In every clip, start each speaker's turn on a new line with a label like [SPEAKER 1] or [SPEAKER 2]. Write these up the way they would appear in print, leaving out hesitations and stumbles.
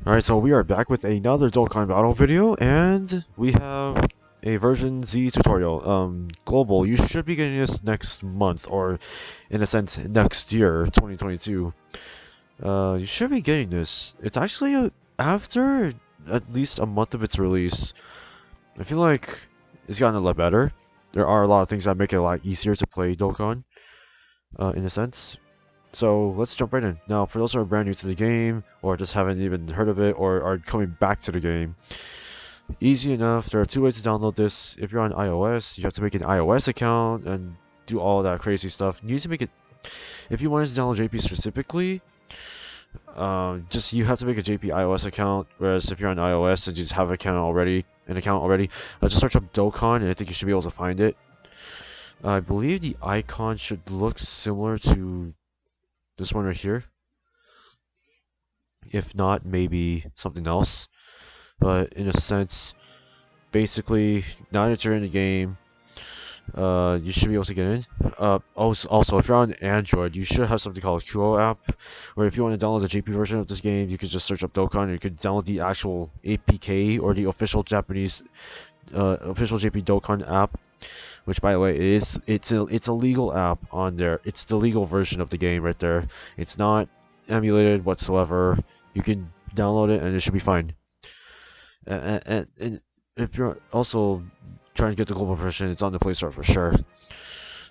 [SPEAKER 1] Alright, so we are back with another Dokkan battle video, and we have a version Z tutorial. Global, you should be getting this next month, or in a sense, next year, 2022. You should be getting this. It's actually after at least a month of its release. I feel like it's gotten a lot better. There are a lot of things that make it a lot easier to play Dokkan, in a sense. So let's jump right in. Now, for those who are brand new to the game, or just haven't even heard of it, or are coming back to the game, easy enough. There are two ways to download this. If you're on iOS, you have to make an iOS account and do all that crazy stuff. You need to make it. If you wanted to download JP specifically, just you have to make a JP iOS account. Whereas if you're on iOS and you just have an account already, just search up Dokkan, and I think you should be able to find it. I believe the icon should look similar to this one right here. If not, maybe something else. But in a sense, basically, now that you're in the game, you should be able to get in. Also, if you're on Android, you should have something called a Kuo app, where if you want to download the JP version of this game, you could just search up Dokkan, and you could download the actual APK, or the official Japanese, official JP Dokkan app. Which, by the way, it's a legal app on there. It's the legal version of the game right there. It's not emulated whatsoever. You can download it and it should be fine. And if you're also trying to get the global version, it's on the Play Store for sure.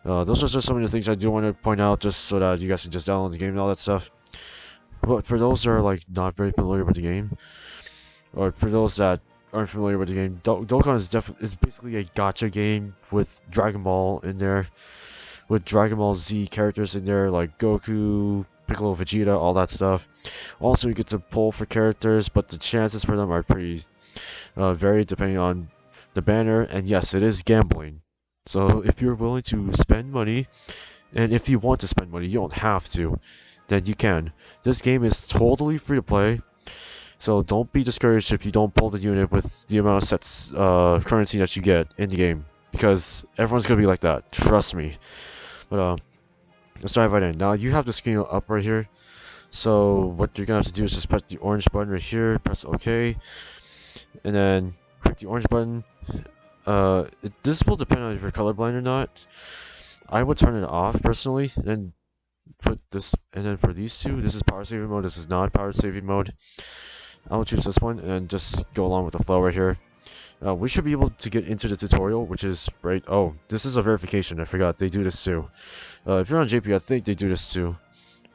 [SPEAKER 1] Those are just some of the things I do want to point out, just so that you guys can just download the game and all that stuff. But for those that are like not very familiar with the game, or for those that aren't familiar with the game, Dokkan is basically a gacha game with Dragon Ball in there, with Dragon Ball Z characters in there like Goku, Piccolo, Vegeta, all that stuff. Also, you get to pull for characters, but the chances for them are pretty varied depending on the banner. And yes, it is gambling. So if you're willing to spend money, and if you want to spend money, you don't have to, then you can. This game is totally free to play. So don't be discouraged if you don't pull the unit with the amount of sets currency that you get in the game, because everyone's gonna be like that. Trust me. But let's dive right in. Now you have the screen up right here. So what you're gonna have to do is just press the orange button right here, press OK, and then click the orange button. This will depend on if you're colorblind or not. I would turn it off personally, and then put this. And then for these two, this is power saving mode. This is not power saving mode. I'll choose this one and just go along with the flow right here. We should be able to get into the tutorial, which is right. Oh, this is a verification. I forgot they do this too. If you're on JP, I think they do this too.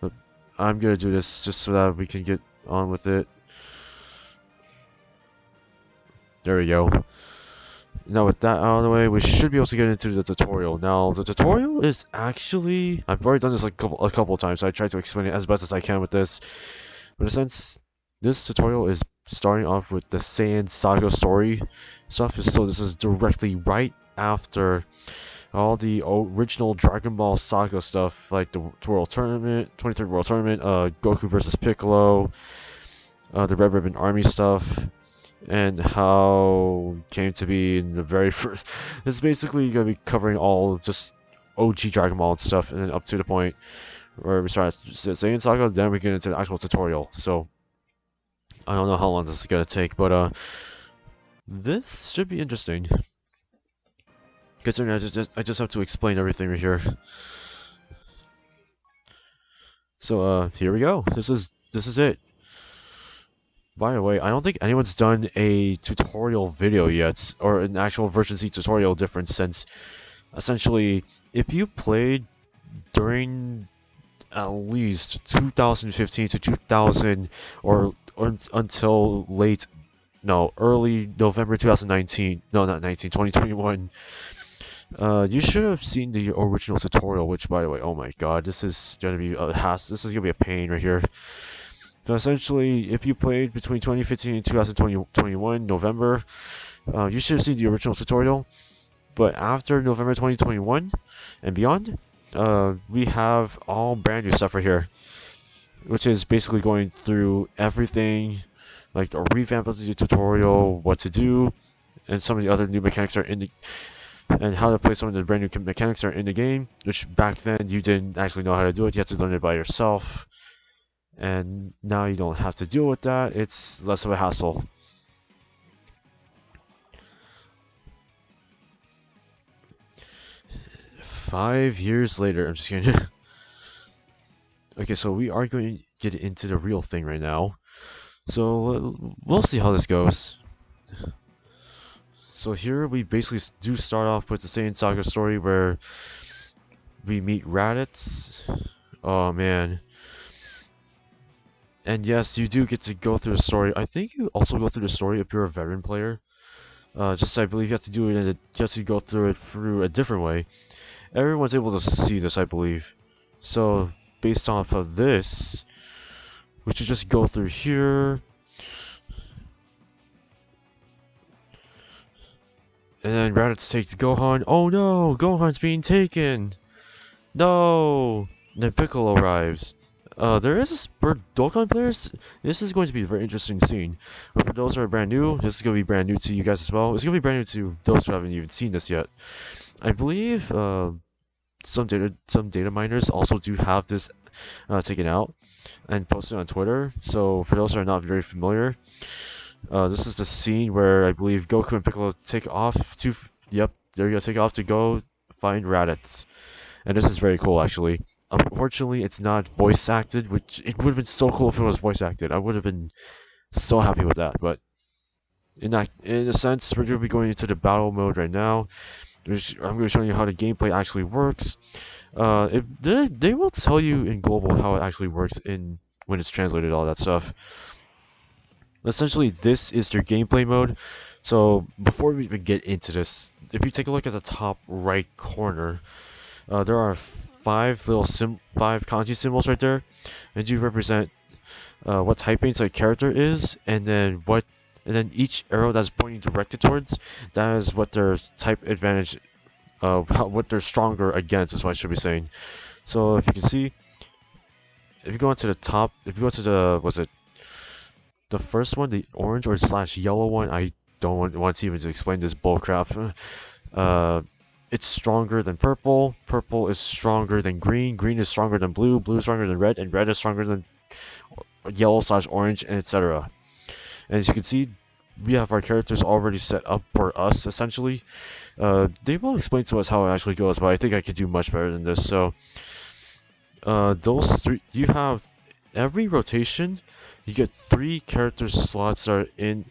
[SPEAKER 1] But I'm gonna do this just so that we can get on with it. There we go. Now with that out of the way, we should be able to get into the tutorial. Now the tutorial is actually, I've already done this like a couple of times. So I tried to explain it as best as I can with this. But in a sense, this tutorial is starting off with the Saiyan Saga story stuff, so this is directly right after all the original Dragon Ball Saga stuff, like the World Tournament, 23rd World Tournament, Goku versus Piccolo, the Red Ribbon Army stuff, and how it came to be in the very first. This is basically going to be covering all just OG Dragon Ball and stuff, and then up to the point where we start Saiyan Saga, then we get into the actual tutorial. So I don't know how long this is gonna take, but this should be interesting. Considering I just have to explain everything right here. So here we go. This is it. By the way, I don't think anyone's done a tutorial video yet, or an actual version C tutorial difference, since essentially if you played during at least 2015 to 2000 or until early November 2019, no, not 19, 2021, you should have seen the original tutorial, which, by the way, oh my god, this is gonna be a pain right here. So essentially, if you played between 2015 and 2021 November, you should have seen the original tutorial. But after November 2021 and beyond, we have all brand new stuff right here, which is basically going through everything, like a revamp of the tutorial, what to do, and some of the other new mechanics are in the, and how to play some of the brand new mechanics are in the game, which back then you didn't actually know how to do it. You had to learn it by yourself. and now you don't have to deal with that. It's less of a hassle. $5 years later, I'm just kidding. Okay, so we are going to get into the real thing right now. So we'll see how this goes. So here we basically do start off with the same saga story where we meet Raditz. Oh man. And yes, you do get to go through the story. I think you also go through the story if you're a veteran player. Just I believe you have to do it you have to go through it through a different way. Everyone's able to see this, I believe. So based off of this, we should just go through here. And then Raditz takes Gohan. Oh no! Gohan's being taken! No! And then Piccolo arrives. There is for Dokkan players, this is going to be a very interesting scene. But for those who are brand new, this is going to be brand new to you guys as well. It's going to be brand new to those who haven't even seen this yet. I believe some data miners also do have this taken out and posted on Twitter. So for those who are not very familiar, this is the scene where I believe Goku and Piccolo take off to yep, they're gonna take off to go find Raditz, and this is very cool actually. Unfortunately, it's not voice acted, which it would have been so cool if it was voice acted. I would have been so happy with that. But in a sense, we're gonna be going into the battle mode right now. I'm going to show you how the gameplay actually works. They will tell you in global how it actually works in when it's translated, all that stuff. Essentially, this is your gameplay mode. So before we even get into this, if you take a look at the top right corner, there are five kanji symbols right there, and you represent what typing a character is, and then each arrow that's pointing directed towards, that is what their type advantage, what they're stronger against is what I should be saying. So if you can see, if you go onto the top, if you go to the first one, the orange or slash yellow one, I don't want to even explain this bullcrap. It's stronger than purple. Purple is stronger than green. Green is stronger than blue. Blue is stronger than red, and red is stronger than yellow slash orange, and etc. And as you can see, we have our characters already set up for us, essentially. They will explain to us how it actually goes, but I think I could do much better than this. So, those three, you have every rotation, you get 3 character slots that are in,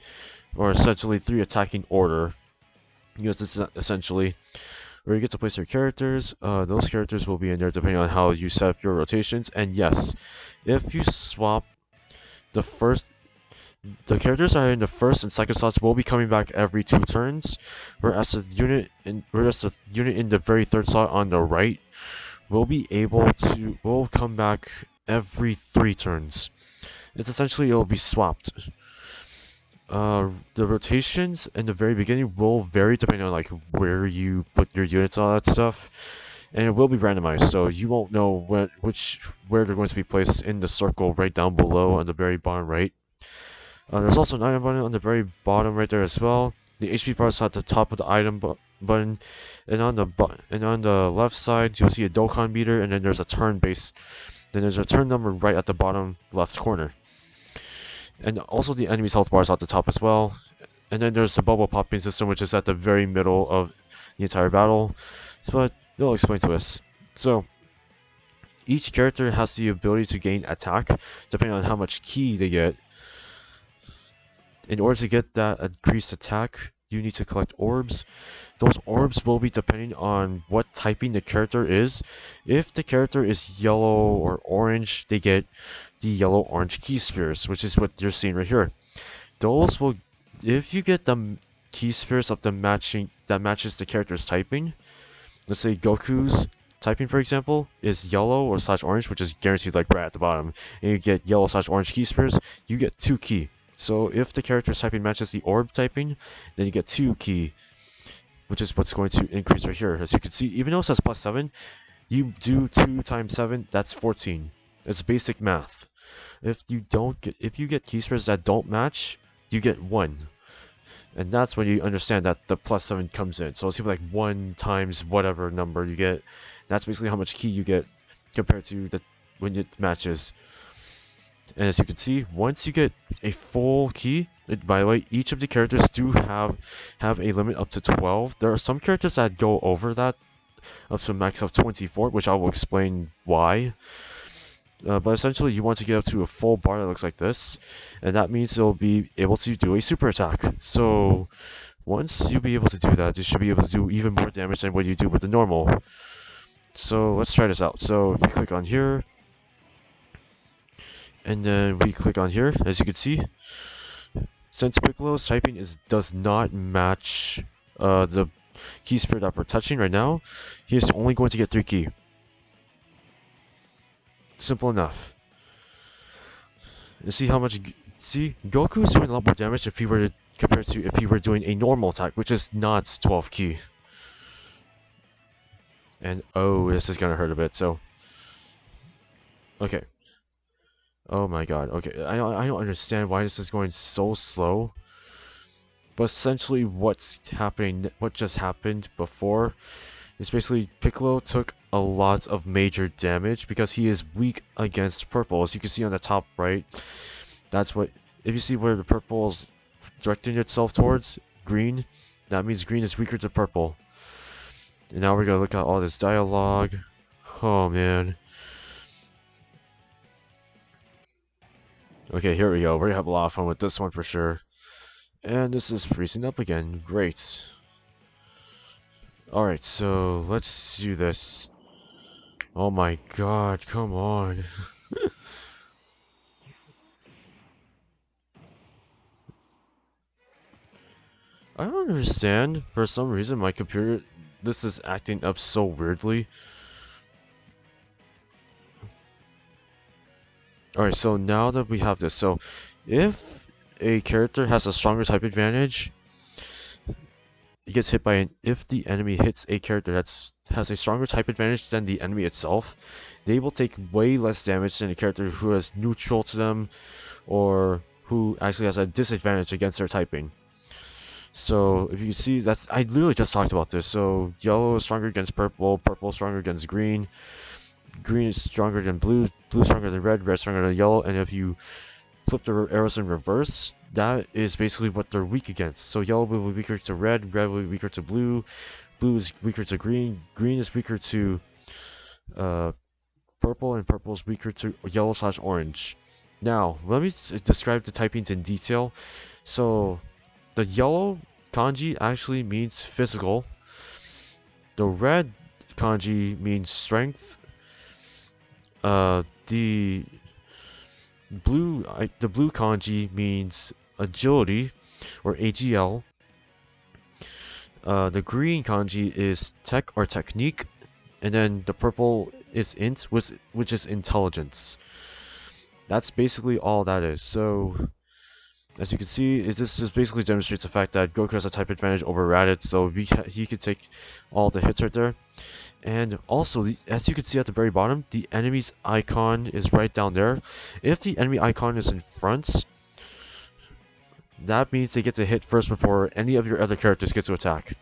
[SPEAKER 1] or essentially 3 attacking order. Because essentially where you get to place your characters. Those characters will be in there depending on how you set up your rotations. And yes, if you swap the characters that are in the first and second slots will be coming back every 2 turns, whereas the unit in the very third slot on the right will come back every 3 turns. It's essentially, it'll be swapped. The rotations in the very beginning will vary depending on like where you put your units and all that stuff, and it will be randomized, so you won't know where they're going to be placed in the circle right down below on the very bottom right. There's also an item button on the very bottom right there as well. The HP bar is at the top of the item button, and on the left side you'll see a Dokkan meter, and then there's a turn base. Then there's a turn number right at the bottom left corner. And also the enemy's health bar is at the top as well. And then there's the bubble popping system, which is at the very middle of the entire battle. But they'll explain to us. So each character has the ability to gain attack depending on how much ki they get. In order to get that increased attack, you need to collect orbs. Those orbs will be depending on what typing the character is. If the character is yellow or orange, they get the yellow-orange ki spheres, which is what you're seeing right here. Those will, if you get the ki spheres that matches the character's typing. Let's say Goku's typing, for example, is yellow or slash orange, which is guaranteed like right at the bottom, and you get yellow slash orange ki spheres, you get 2 ki. So if the character's typing matches the orb typing, then you get 2 ki, which is what's going to increase right here. As you can see, even though it says +7, you do 2 times 7, that's 14. It's basic math. If you get ki spheres that don't match, you get 1. And that's when you understand that the +7 comes in. So it's like 1 times whatever number you get. That's basically how much ki you get compared to when it matches. And as you can see, once you get a full key, by the way, each of the characters do have a limit up to 12. There are some characters that go over that, up to a max of 24, which I will explain why. But essentially, you want to get up to a full bar that looks like this, and that means you'll be able to do a super attack. So once you be able to do that, you should be able to do even more damage than what you do with the normal. So let's try this out. So we click on here, and then we click on here. As you can see, since Piccolo's typing does not match the key spirit that we're touching right now, he is only going to get 3 key. Simple enough. You see how much? See, Goku is doing a lot more damage if he were to compared to if he were doing a normal attack, which is not 12 key. And oh, this is gonna hurt a bit. So, okay. Oh my God. Okay, I don't understand why this is going so slow. But essentially, what just happened before, is basically Piccolo took a lot of major damage because he is weak against purple. As you can see on the top right, that's what, if you see where the purple is directing itself towards green, that means green is weaker to purple. And now we're gonna look at all this dialogue. Oh man. Okay, here we go. We're gonna have a lot of fun with this one for sure. And this is freezing up again. Great. Alright, so let's do this. Oh my God, come on. I don't understand. For some reason, my computer, this is acting up so weirdly. Alright, so now that we have this, so if a character has a stronger type advantage, it gets hit by if the enemy hits a character that has a stronger type advantage than the enemy itself, they will take way less damage than a character who is neutral to them, or who actually has a disadvantage against their typing. So if you can see, I literally just talked about this. So yellow is stronger against purple, purple is stronger against green, green is stronger than blue, blue is stronger than red, red is stronger than yellow, and if you flip the arrows in reverse, that is basically what they're weak against. So yellow will be weaker to red, red will be weaker to blue, blue is weaker to green, green is weaker to purple, and purple is weaker to yellow/orange. Now, let me describe the typings in detail. So the yellow kanji actually means physical. The red kanji means strength. The blue kanji means agility, or AGL. The green kanji is tech or technique, and then the purple is int, which is intelligence. That's basically all that is. So as you can see, this just basically demonstrates the fact that Goku has a type advantage over Raditz, so he could take all the hits right there. And also, as you can see at the very bottom, the enemy's icon is right down there. If the enemy icon is in front, that means they get to hit first before any of your other characters get to attack.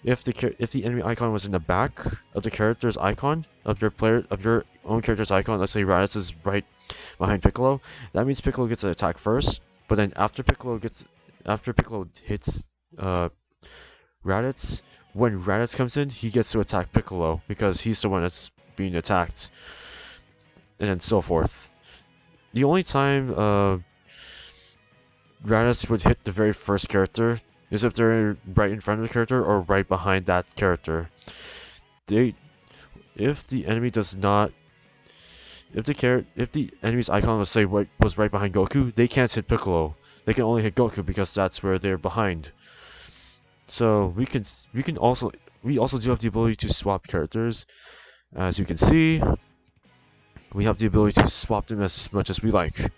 [SPEAKER 1] If the enemy icon was in the back of the character's icon, of your own character's icon, let's say Raditz is right behind Piccolo, that means Piccolo gets to attack first. But then after Piccolo hits Raditz, when Raditz comes in, he gets to attack Piccolo because he's the one that's being attacked, and then so forth. The only time Raditz would hit the very first character is if they're right in front of the character or right behind that character. If the enemy does not, if the enemy's icon, let's say, was right behind Goku, they can't hit Piccolo. They can only hit Goku because that's where they're behind. So we also do have the ability to swap characters. As you can see, we have the ability to swap them as much as we like.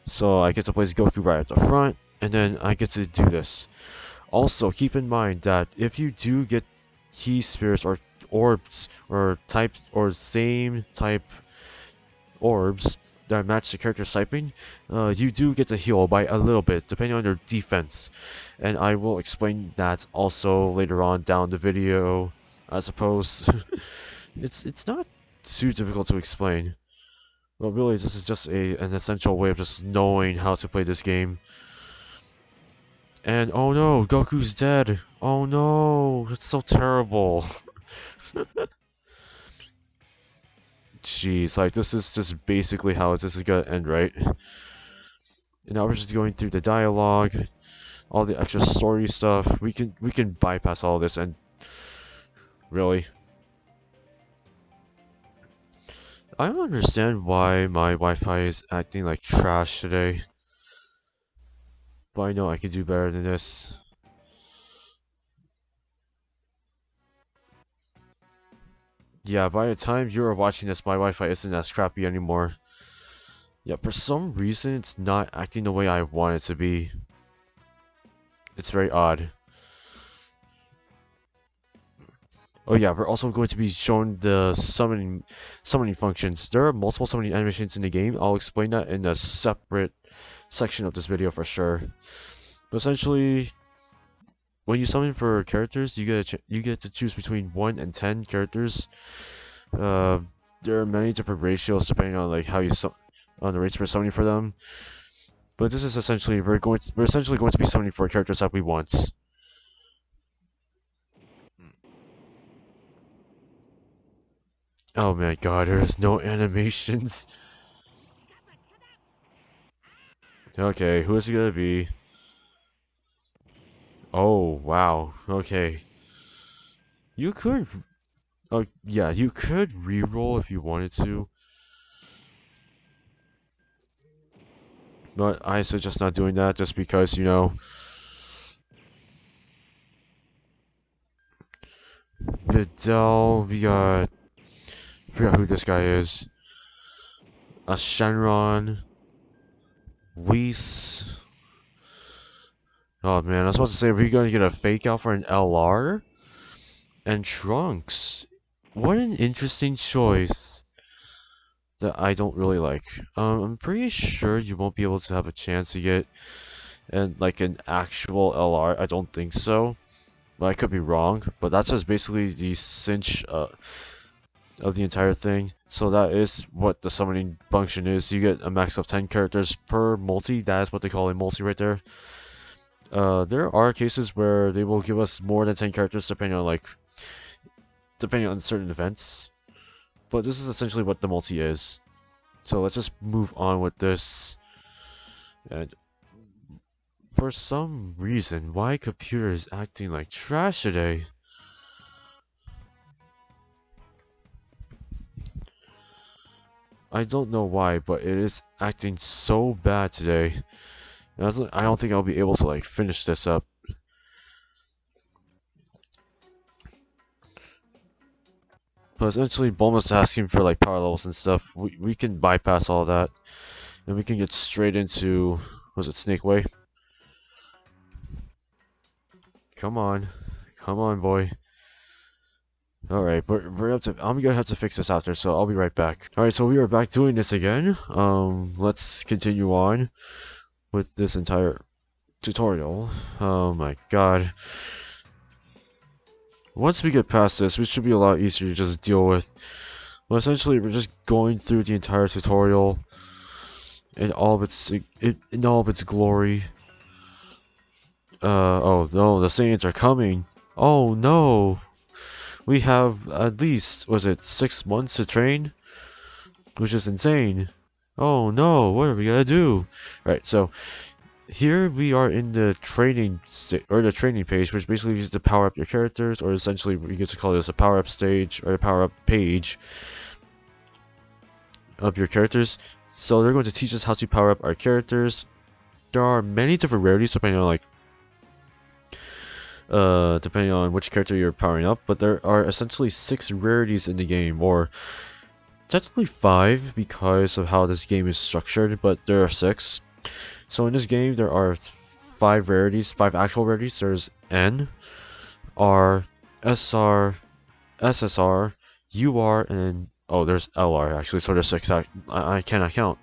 [SPEAKER 1] So I get to place Goku right at the front, and then I get to do this. Also, keep in mind that if you do get key spirits or orbs or same type orbs that match the character's typing, you do get to heal by a little bit, depending on your defense. And I will explain that also later on down the video, I suppose. It's not too difficult to explain. Well, really, this is just an essential way of just knowing how to play this game. And oh no, Goku's dead. Oh no, it's so terrible. Jeez, like this is just basically how this is gonna end, right? And now we're just going through the dialogue, all the extra story stuff. We can bypass all this and really. I don't understand why my Wi-Fi is acting like trash today. But I know I can do better than this. Yeah, by the time you are watching this, my Wi-Fi isn't as crappy anymore. Yeah, for some reason, it's not acting the way I want it to be. It's very odd. Oh yeah, we're also going to be showing the summoning functions. There are multiple summoning animations in the game. I'll explain that in a separate section of this video for sure. But essentially, when you summon for characters, you get to choose between 1 and 10 characters. There are many different ratios depending on like how you on the rates for summoning for them. But this is essentially we're essentially going to be summoning for characters that we want. Oh my god, there's no animations. Okay, who is it gonna be? Oh wow. Okay. You could oh yeah, you could reroll if you wanted to. But I suggest not doing that just because, you know, Videl, I forgot who this guy is. Shenron, Whis. Oh man, I was about to say, are we gonna get a fake out for an LR? And Trunks. What an interesting choice that I don't really like. I'm pretty sure you won't be able to have a chance to get like an actual LR. I don't think so. But I could be wrong. But that's just basically the cinch of the entire thing. So that is what the summoning function is. You get a max of 10 characters per multi. That is what they call a multi right there. There are cases where they will give us more than 10 characters depending on certain events. But this is essentially what the multi is. So let's just move on with this. And for some reason, my computer is acting like trash today. I don't know why, but it is acting so bad today. And I don't think I'll be able to like finish this up. But essentially, Bulma's asking for like power levels and stuff. We can bypass all that, and we can get straight into was it Snake Way? Come on, boy. Alright, but I'm gonna have to fix this after, so I'll be right back. Alright, so we are back doing this again. Let's continue on with this entire tutorial. Oh my god. Once we get past this, we should be a lot easier to just deal with. Well, essentially, we're just going through the entire tutorial in all of its glory. Oh no, the Saiyans are coming. Oh no. We have at least, was it 6 months to train? Which is insane. Oh no, what are we gonna do? Right, so here we are in the training page, which basically is to power up your characters, or essentially we get to call this a power up stage or a power up page of your characters. So they're going to teach us how to power up our characters. There are many different rarities depending on which character you're powering up, but there are essentially 6 rarities in the game, or technically 5 because of how this game is structured, but there are 6. So in this game, there are 5 rarities, 5 actual rarities. There's N, R, SR, SSR, UR, and oh, there's LR actually. So there's 6. I cannot count.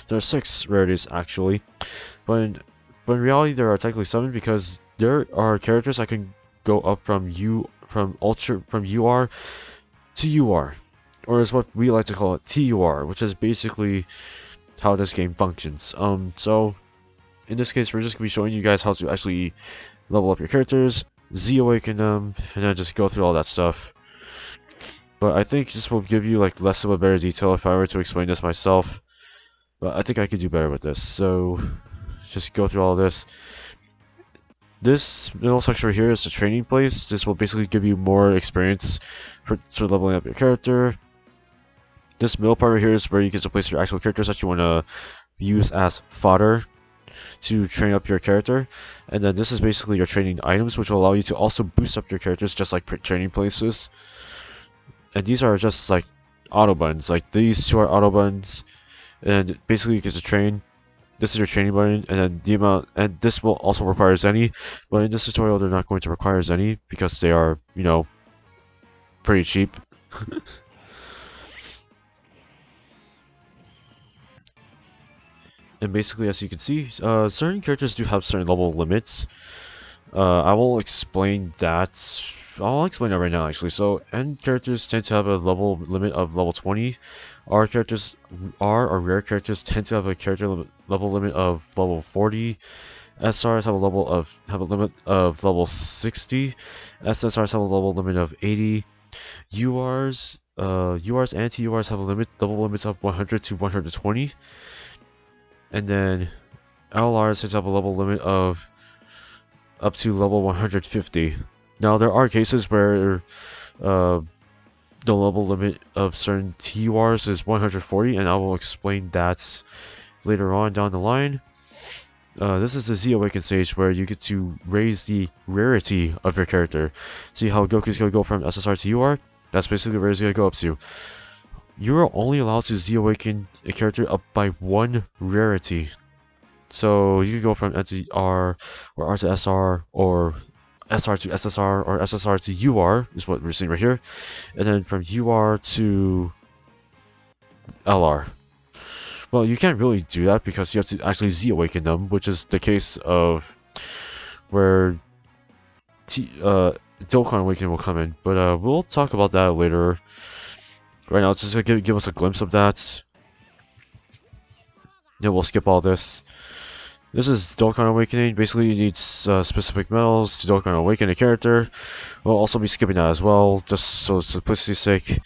[SPEAKER 1] There's 6 rarities actually, but in reality, there are technically 7 because there are characters that can go up from UR to UR. or is what we like to call it TUR, which is basically how this game functions. So in this case, we're just gonna be showing you guys how to actually level up your characters, Z-awaken them, and then just go through all that stuff. But I think this will give you like less of a better detail if I were to explain this myself. But I think I could do better with this. So just go through all this. This middle section right here is the training place. This will basically give you more experience for leveling up your character. This middle part right here is where you get to place your actual characters that you want to use as fodder to train up your character. And then this is basically your training items, which will allow you to also boost up your characters just like training places. And these are just like auto buttons. Like these two are auto buttons, and basically you get to train. This is your training button, and then the amount, and this will also require Zenny, but in this tutorial they're not going to require Zenny because they are, you know, pretty cheap. And basically, as you can see, certain characters do have certain level limits. I will explain that. I'll explain that right now, actually. So, end characters tend to have a level limit of level 20. Our characters, or rare characters, tend to have a level limit of level 40. SRs have a limit of level 60. SSRs have a level limit of 80. URs and TURs have level limits of 100 to 120. And then LRs have a level limit of up to level 150. Now there are cases where the level limit of certain TURs is 140, and I will explain that later on down the line. This is the Z-Awaken stage where you get to raise the rarity of your character. See how Goku's gonna go from SSR to UR? That's basically where he's gonna go up to. You are only allowed to Z-Awaken a character up by 1 rarity. So you can go from N to R, or R to SR, or SR to SSR, or SSR to UR, is what we're seeing right here. And then from UR to LR. Well, you can't really do that because you have to actually Z-Awaken them, which is the case of where Dokkan Awakening will come in. But we'll talk about that later. Right now, it's just gonna give us a glimpse of that. Then we'll skip all this. This is Dokkan Awakening. Basically, you need specific medals to Dokkan Awaken a character. We'll also be skipping that as well, just so simplicity's sake.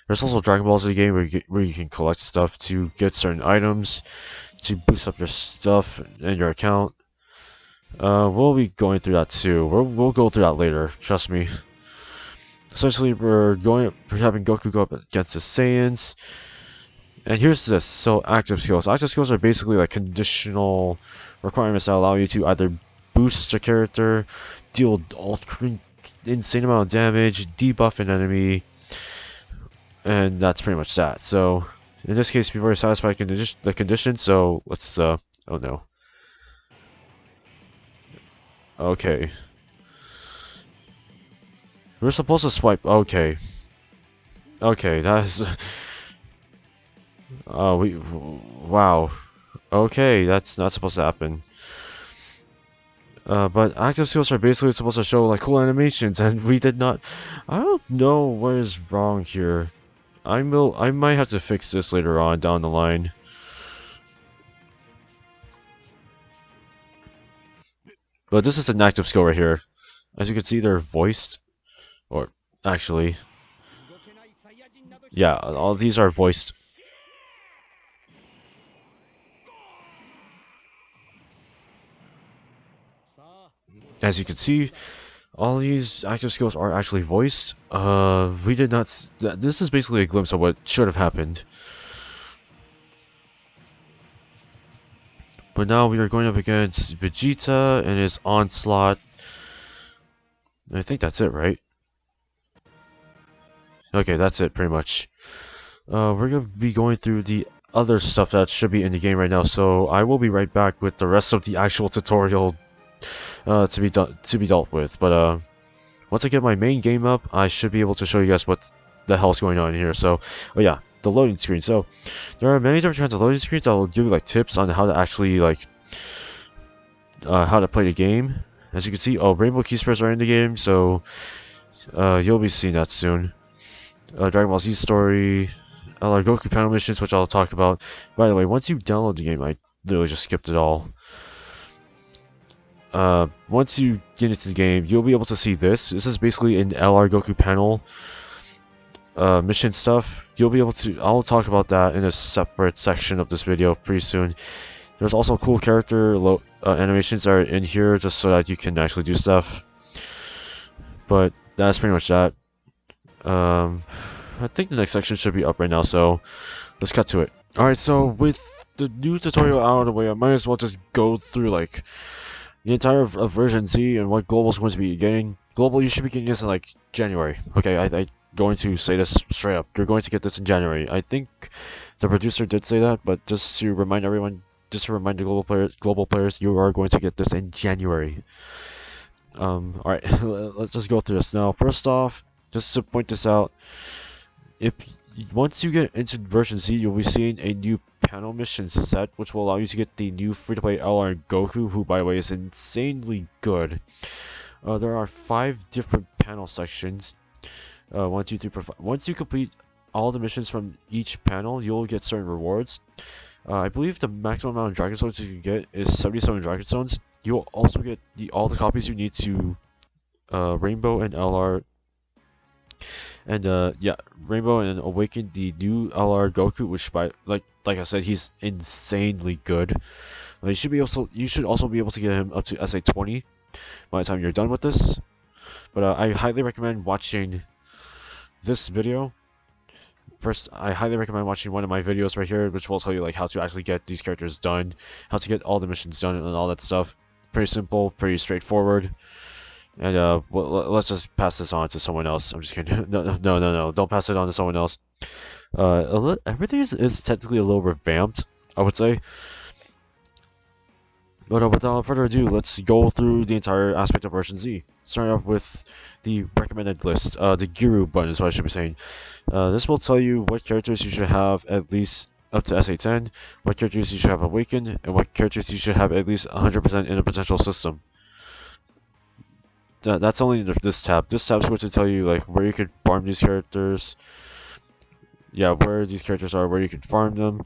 [SPEAKER 1] There's also Dragon Balls in the game where you can collect stuff to get certain items, to boost up your stuff and your account. We'll be going through that too. We'll go through that later, trust me. Essentially, we're having Goku go up against the Saiyans. And here's this, so active skills. Active skills are basically like conditional requirements that allow you to either boost a character, deal insane amount of damage, debuff an enemy, and that's pretty much that. So, in this case, we've already satisfied the condition, so let's, oh no. Okay. We're supposed to swipe, okay. Okay, that is... wow. Okay, that's not supposed to happen. But active skills are basically supposed to show like cool animations, and we did not. I don't know what is wrong here. I might have to fix this later on down the line. But this is an active skill right here. As you can see, they're voiced, or actually, yeah, all these are voiced. As you can see, all these active skills are actually voiced. We did not. This is basically a glimpse of what should have happened. But now we are going up against Vegeta and his onslaught. I think that's it, right? Okay, that's it, pretty much. We're gonna be going through the other stuff that should be in the game right now, so I will be right back with the rest of the actual tutorial to be dealt with. But once I get my main game up, I should be able to show you guys what the hell's going on here. So, oh yeah, the loading screen. So there are many different kinds of loading screens that will give you like tips on how to actually like how to play the game. As you can see, oh, rainbow key spreads are in the game, so you'll be seeing that soon. Dragon Ball Z story, Goku panel missions, which I'll talk about. By the way, once you download the game, I literally just skipped it all. Once you get into the game, you'll be able to see this. This is basically an LR Goku panel mission stuff. You'll be able to. I'll talk about that in a separate section of this video pretty soon. There's also cool character animations that are in here just so that you can actually do stuff. But that's pretty much that. I think the next section should be up right now, so let's cut to it. Alright, so with the new tutorial out of the way, I might as well just go through like the entire of version Z and what Global is going to be getting. Global, you should be getting this in like January. Okay, I'm going to say this straight up. You're going to get this in January. I think the producer did say that, but just to remind everyone, just to remind the global players, you are going to get this in January. Alright, let's just go through this now. First off, just to point this out, once you get into version Z, you'll be seeing a new panel mission set, which will allow you to get the new free-to-play LR Goku, who, by the way, is insanely good. There are 5 different panel sections. 1, 2, 3, 4, 5. Once you complete all the missions from each panel, you'll get certain rewards. I believe the maximum amount of Dragon Stones you can get is 77 Dragon Stones. You'll also get all the copies you need to Rainbow and LR. And yeah, Rainbow and Awaken the new LR Goku, which like I said, he's insanely good. You should also be able to get him up to SA 20 by the time you're done with this. But I highly recommend watching this video. First, I highly recommend watching one of my videos right here, which will tell you like how to actually get these characters done, how to get all the missions done, and all that stuff. Pretty simple, pretty straightforward. And well, let's just pass this on to someone else. I'm just kidding. No. Don't pass it on to someone else. Everything is technically a little revamped, I would say. But without further ado, let's go through the entire aspect of version Z. Starting off with the recommended list, the Giru button is what I should be saying. This will tell you what characters you should have at least up to SA10, what characters you should have awakened, and what characters you should have at least 100% in a potential system. That's only in this tab. This tab is going to tell you like where you can farm these characters. Yeah, where these characters are, where you can farm them,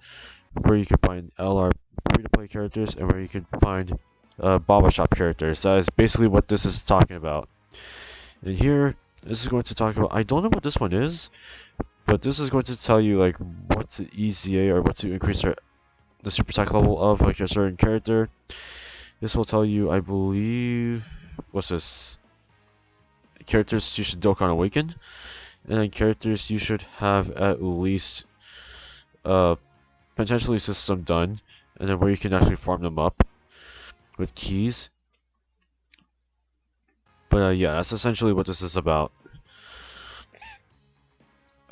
[SPEAKER 1] where you can find LR free-to-play characters, and where you can find Baba Shop characters. That is basically what this is talking about. And here, this is going to talk about. I don't know what this one is, but this is going to tell you like what to EZA or what to increase the super attack level of like a certain character. This will tell you, I believe, what's this? Characters you should Dokkan Awaken, and then characters you should have at least potentially system done, and then where you can actually farm them up with keys. But yeah, that's essentially what this is about.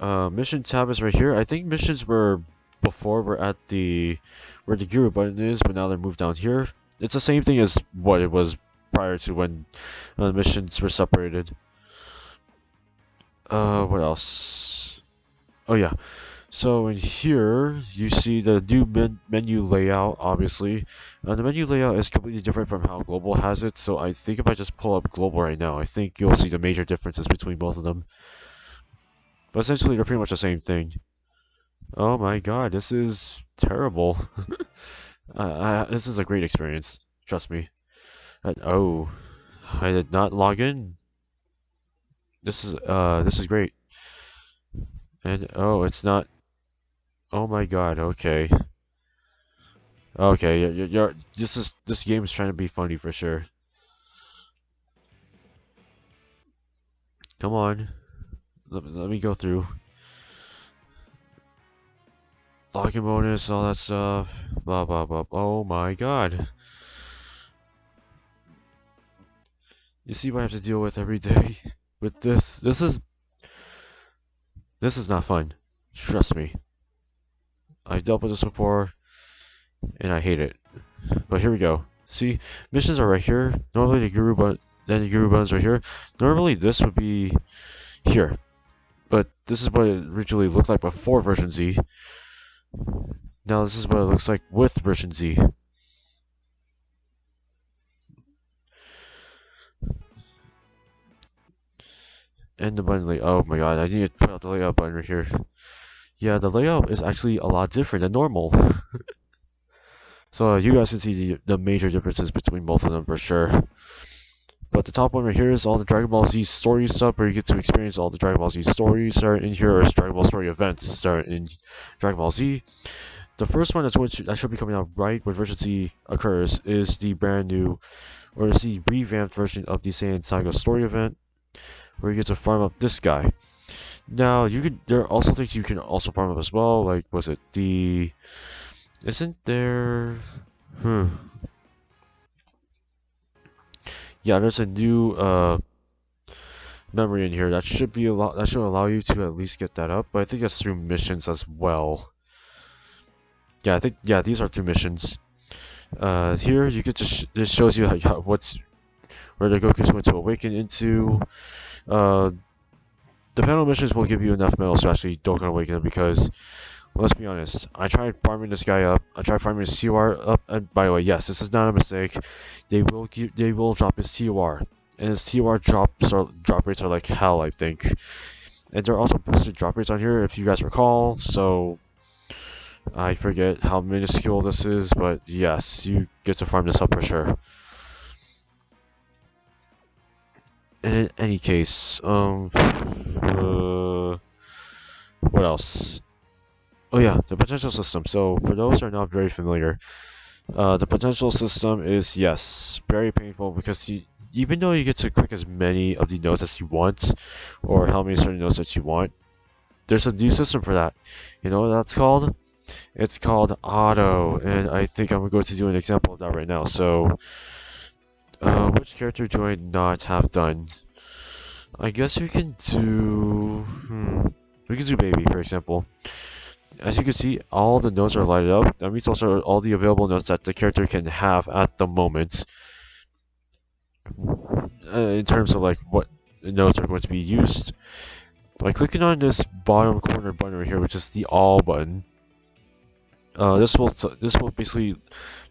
[SPEAKER 1] Mission tab is right here. I think missions were at the where the Giru button is, but now they're moved down here. It's the same thing as what it was prior to when the missions were separated. What else? Oh yeah. So in here, you see the new menu layout, obviously. The menu layout is completely different from how Global has it, so I think if I just pull up Global right now, I think you'll see the major differences between both of them. But essentially, they're pretty much the same thing. Oh my god, this is terrible. This is a great experience, trust me. Oh, I did not log in. This is great. And oh, it's not. Oh my god. Okay. Okay. This game is trying to be funny for sure. Come on. Let me go through. Login bonus, all that stuff. Blah blah blah. Oh my god. You see what I have to deal with every day with this. This is not fun. Trust me. I've dealt with this before, and I hate it. But here we go. See, missions are right here. Normally the Giru buttons right here. Normally this would be here, but this is what it originally looked like before version Z. Now this is what it looks like with version Z. And the button layout. Oh my god, I need to put out the layout button right here. Yeah, the layout is actually a lot different than normal. So you guys can see the major differences between both of them for sure. But the top one right here is all the Dragon Ball Z story stuff, where you get to experience all the Dragon Ball Z stories that are in here, or Dragon Ball story events that are in Dragon Ball Z. The first one that should be coming out right when version Z occurs is the brand new, or is the revamped version of the Saiyan Saga story event, where you get to farm up this guy. Now there are also things you can also farm up as well, like was it the, isn't there, yeah, there's a new memory in here that should allow you to at least get that up, but I think that's through missions as well. Yeah, I think these are through missions. Here you get to this shows you where the Goku is going to awaken into. The panel missions will give you enough medals to actually Dokkan awaken him, because let's be honest, I tried farming this guy up. I tried farming his TOR up, and by the way, yes, this is not a mistake. They will drop his TOR, and his TOR drop rates are like hell, I think. And there are also boosted drop rates on here, if you guys recall. So I forget how minuscule this is, but yes, you get to farm this up for sure. And in any case, what else? Oh yeah, the potential system. So for those who are not very familiar, the potential system is, yes, very painful, because even though you get to click as many of the nodes as you want, or how many certain nodes that you want, there's a new system for that. You know what that's called? It's called auto, and I think I'm going to do an example of that right now. So, which character do I not have done? I guess we can do... we can do baby, for example. As you can see, all the nodes are lighted up. That means also all the available nodes that the character can have at the moment. In terms of like what nodes are going to be used. By clicking on this bottom corner button right here, which is the all button, this will basically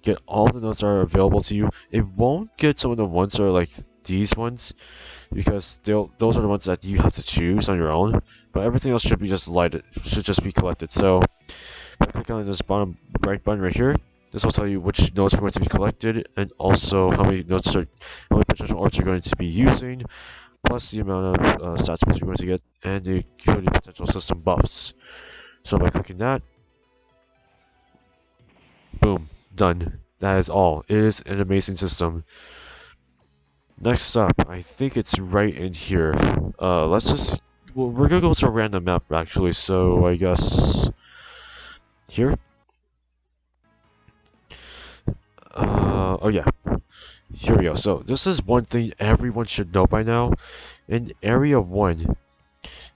[SPEAKER 1] get all the nodes that are available to you. It won't get some of the ones that are like these ones, because those are the ones that you have to choose on your own. But everything else should be just be collected. So by clicking on this bottom right button right here, this will tell you which nodes are going to be collected, and also how many potential orbs you're going to be using, plus the amount of stats boosts you're going to get, and the included potential system buffs. So by clicking that, boom, done. That is all. It is an amazing system. Next up, I think it's right in here. We're gonna go to a random map actually, so I guess here? Oh yeah. Here we go. So this is one thing everyone should know by now. In Area 1,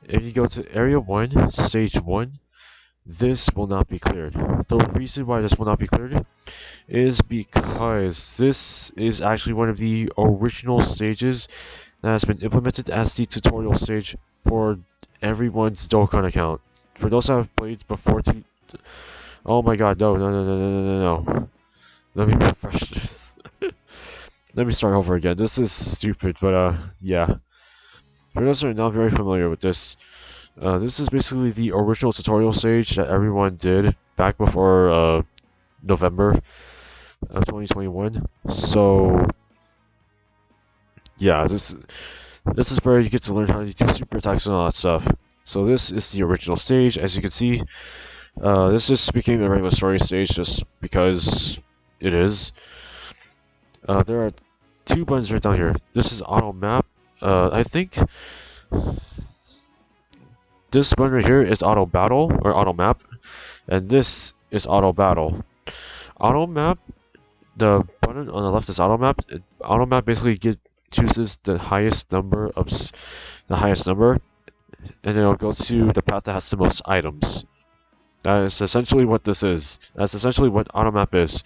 [SPEAKER 1] if you go to Area 1, Stage 1, this will not be cleared. The reason why this will not be cleared is because this is actually one of the original stages that has been implemented as the tutorial stage for everyone's Dokkan account. For those that have played before oh my god, no. Let me refresh this. Let me start over again. This is stupid, but yeah. For those that are not very familiar with this, this is basically the original tutorial stage that everyone did back before November of 2021. So yeah, this is where you get to learn how to do super attacks and all that stuff. So this is the original stage, as you can see. This just became the regular story stage just because it is. There are two buttons right down here. This is auto map. I think this button right here is auto battle or auto map, and this is auto battle. Auto map, the button on the left is auto map. Auto map basically chooses the highest number, and it'll go to the path that has the most items. That is essentially what this is. That's essentially what auto map is.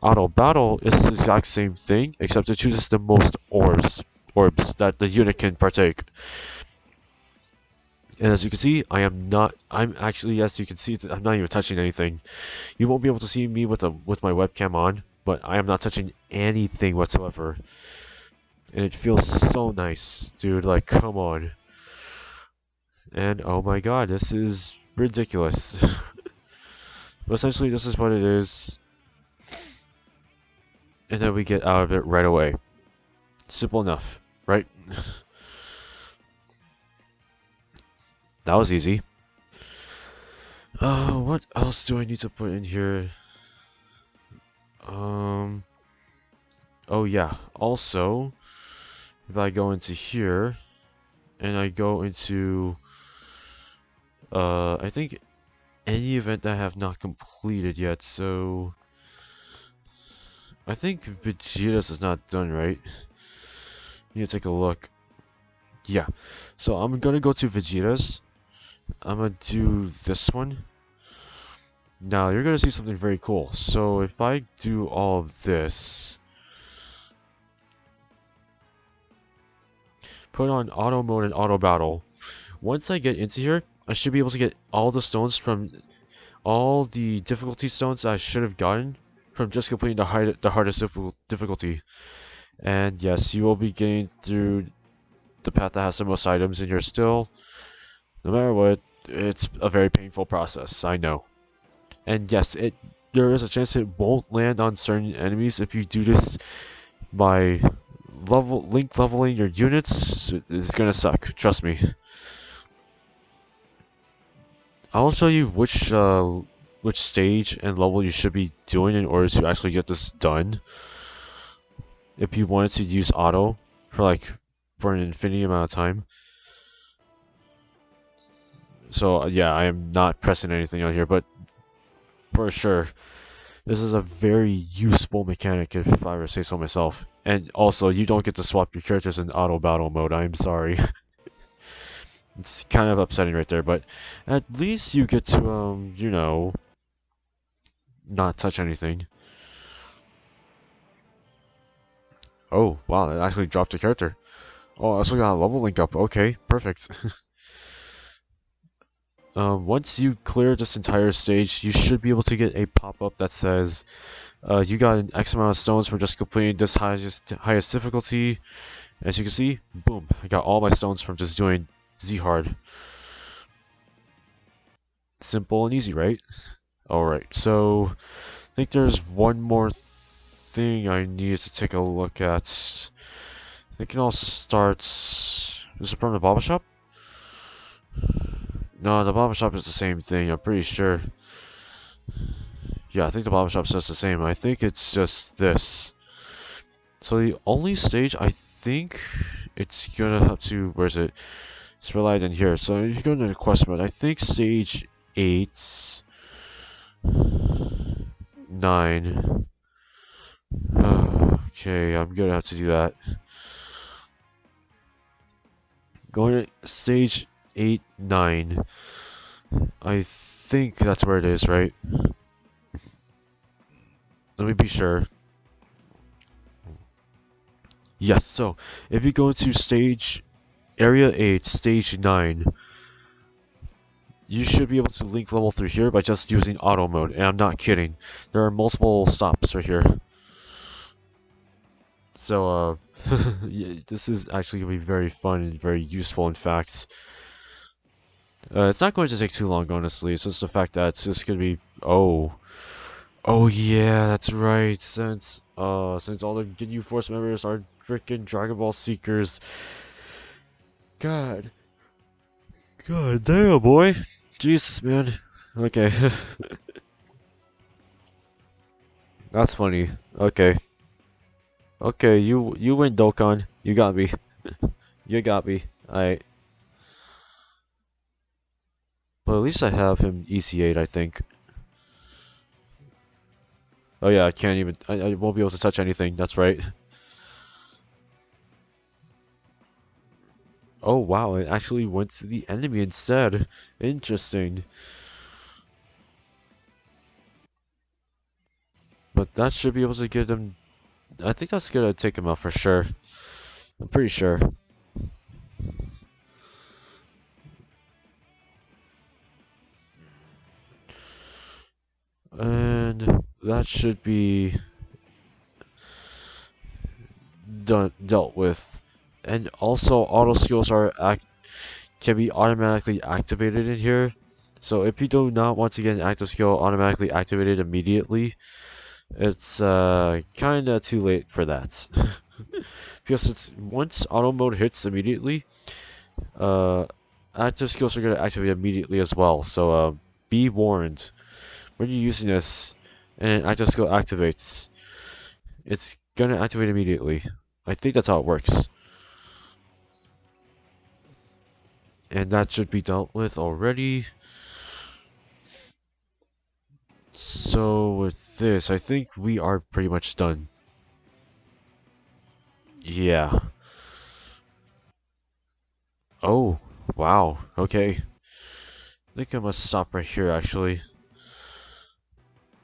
[SPEAKER 1] Auto battle is the exact same thing, except it chooses the most orbs that the unit can partake. And as you can see, I'm actually, as you can see, I'm not even touching anything. You won't be able to see me with my webcam on, but I am not touching anything whatsoever. And it feels so nice, dude, like, come on. And oh my god, this is ridiculous. But essentially, this is what it is. And then we get out of it right away. Simple enough, right? That was easy. What else do I need to put in here? Um, oh yeah. Also, if I go into here and I go into I think any event that I have not completed yet, so I think Vegeta's is not done, right? Need to take a look. Yeah. So I'm gonna go to Vegeta's. I'm gonna do this one. Now you're gonna see something very cool. So if I do all of this, put on auto mode and auto battle. Once I get into here, I should be able to get all the stones from all the difficulty stones I should have gotten from just completing the hardest difficulty. And yes, you will be getting through the path that has the most items, and you're still, no matter what, it's a very painful process, I know. And yes, there is a chance it won't land on certain enemies if you do this by link leveling your units. It's gonna suck, trust me. I'll show you which stage and level you should be doing in order to actually get this done. If you wanted to use auto for an infinity amount of time. So yeah, I am not pressing anything on here, but for sure, this is a very useful mechanic if I were to say so myself. And also, you don't get to swap your characters in auto battle mode. I'm sorry. It's kind of upsetting right there, but at least you get to you know, not touch anything. Oh, wow, it actually dropped a character. Oh, I also got a level link up. Okay, perfect. Once you clear this entire stage, you should be able to get a pop-up that says, you got an X amount of stones for just completing this highest difficulty. As you can see, boom, I got all my stones from just doing Z hard. Simple and easy, right? Alright, so I think there's one more thing I need to take a look at. I think it all starts. Is it from the barber shop? No, the barber shop is the same thing, I'm pretty sure. Yeah, I think the barber shop says the same. I think it's just this. So the only stage I think it's gonna have to, where is it? It's relied in here. So if you go into the quest mode, I think stage 8, 9. Okay, I'm gonna have to do that. Going to stage 8, 9. I think that's where it is, right? Let me be sure. Yes, so if you go into Area 8, Stage 9, you should be able to link level through here by just using auto mode, and I'm not kidding. There are multiple stops right here. So, yeah, this is actually going to be very fun and very useful, in fact. It's not going to take too long, honestly. It's just the fact that it's just going to be... Oh. Oh, yeah, that's right. Since all the Ginyu Force members are freaking Dragon Ball Seekers. God. God damn, boy. Jesus, man. Okay. That's funny. Okay. Okay, you win, Dokkan. You got me. You got me. Alright. Well, at least I have him EC8, I think. Oh yeah, I can't even... I won't be able to touch anything. That's right. Oh wow, it actually went to the enemy instead. Interesting. But that should be able to get him... I think that's gonna take him out for sure. I'm pretty sure. And that should be dealt with. And also, auto skills are can be automatically activated in here. So if you do not want to get an active skill automatically activated immediately, it's kind of too late for that. Because it's once auto mode hits immediately, uh, active skills are going to activate immediately as well. So be warned when you're using this and an active skill activates, it's going to activate immediately. I think that's how it works. And that should be dealt with already. So with this, I think we are pretty much done. Yeah. Oh, wow. Okay. I think I must stop right here, actually.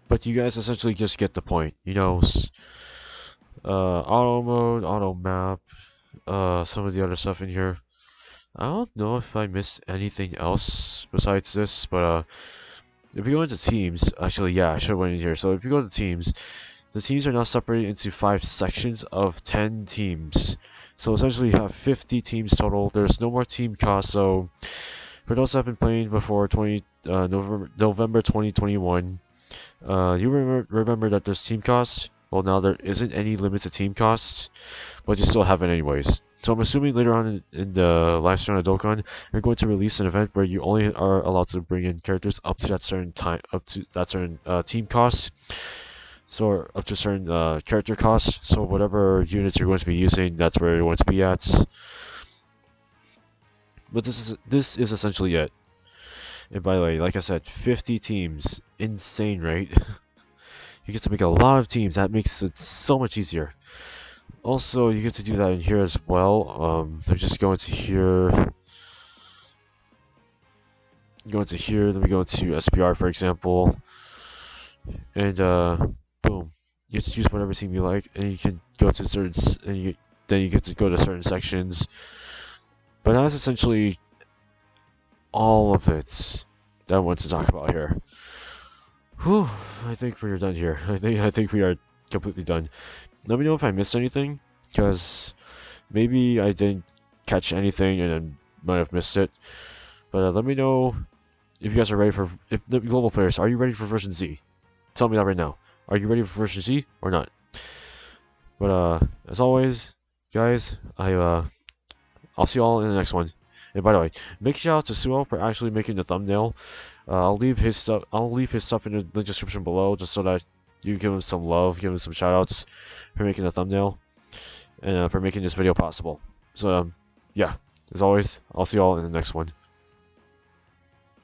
[SPEAKER 1] But you guys essentially just get the point. You know, auto mode, auto map, some of the other stuff in here. I don't know if I missed anything else besides this, but if you go into teams, actually, yeah, I should have went in here. So if you go to teams, the teams are now separated into 5 sections of 10 teams. So essentially you have 50 teams total. There's no more team cost, so for those that have been playing before November 2021, you remember that there's team costs? Well, now there isn't any limit to team costs, but you still have it anyways. So I'm assuming later on in the live stream of Dokkan, you're going to release an event where you only are allowed to bring in characters up to that certain time, up to that certain team cost. So up to certain character costs. So whatever units you're going to be using, that's where you're going to be at. But this is essentially it. And by the way, like I said, 50 teams, insane, right? You get to make a lot of teams. That makes it so much easier. Also, you get to do that in here as well. So just go into here. Go into here. Then we go into SPR, for example. And boom. You just use whatever team you like, and you can go to certain, then you get to go to certain sections. But that's essentially all of it that I want to talk about here. Whew, I think we're done here. I think we are completely done. Let me know if I missed anything, because maybe I didn't catch anything and I might have missed it. But let me know if you guys are ready for. If the global players, are you ready for version Z? Tell me that right now. Are you ready for version Z or not? But as always, guys, I'll see you all in the next one. And by the way, big shout out to Suo for actually making the thumbnail. I'll leave his stuff. I'll leave his stuff in the description below, just so that you give him some love, give him some shout outs for making the thumbnail and for making this video possible. So yeah, as always, I'll see you all in the next one.